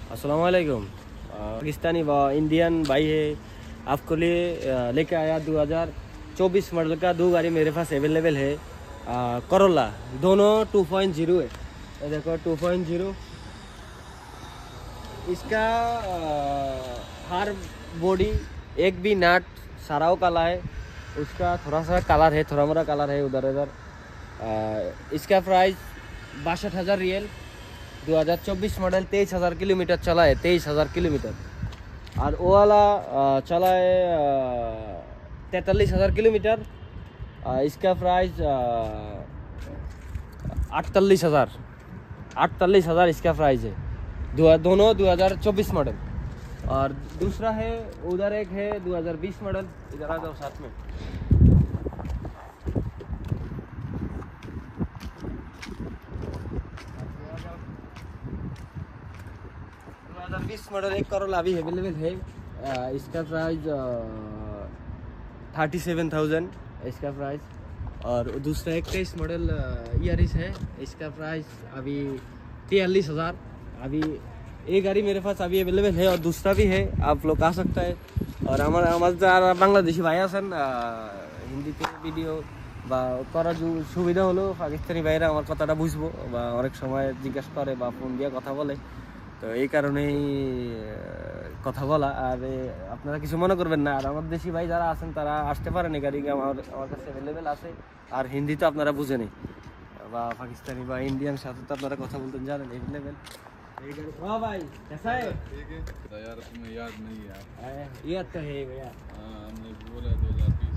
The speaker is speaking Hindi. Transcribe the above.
अस्सलाम वालेकुम। पाकिस्तानी व इंडियन भाई है, आपको लिए लेके आया 2024 मॉडल का दो गाड़ी मेरे पास अवेलेबल है। करोला दोनों 2.0 है। ये देखो 2.0 इसका हर बॉडी एक भी नाट साराओ काला है। उसका थोड़ा सा कलर है, थोड़ा मोड़ा कलर है उधर उधर। इसका प्राइस 62,000 रियल। 2024 मॉडल 23,000 किलोमीटर चला है, 23,000 किलोमीटर। और वो वाला चला है 43,000 किलोमीटर। इसका प्राइस 48,000 इसका प्राइस है। दोनों 2024 मॉडल। और दूसरा है उधर एक है 2020 मॉडल। इधर आ जाओ साथ में। 2020 मॉडल एक करोला अभी अवेलेबल है। इसका प्राइस 37,000 इसका प्राइस। और दूसरा एक 23 मॉडल यारिस है। इसका प्राइस अभी 43,000। अभी एक गाड़ी मेरे पास अभी अवेलेबल है और दूसरा भी है, आप लोग आ सकता है। और আমার যারা বাংলাদেশি ভাই আছেন হিন্দিতে ভিডিও বা করার সুবিধা হলো, পাকিস্তানি ভাইরা আমার কথাটা বুঝবো বা অনেক সময় জিজ্ঞাসা করে বা ফোন দিয়ে কথা বলে, তো এই কারণেই কথা বলা। আর আপনারা কিছু মনে করবেন না। আর আমার দেশি ভাই যারা আছেন তারা আসতে পারেন, এই গাড়ি আমার কাছে অ্যাভেলেবেল আছে। আর হিন্দি তো আপনারা বুঝেনি, বা পাকিস্তানি বা ইন্ডিয়ান সাথে তো আপনারা কথা বলতে জানেন। अवेलेबल हाँ भाई, कैसा है? ठीक है यार, तुम्हें याद नहीं है यार। याद तो है भैया। हाँ, हमने बोला 2020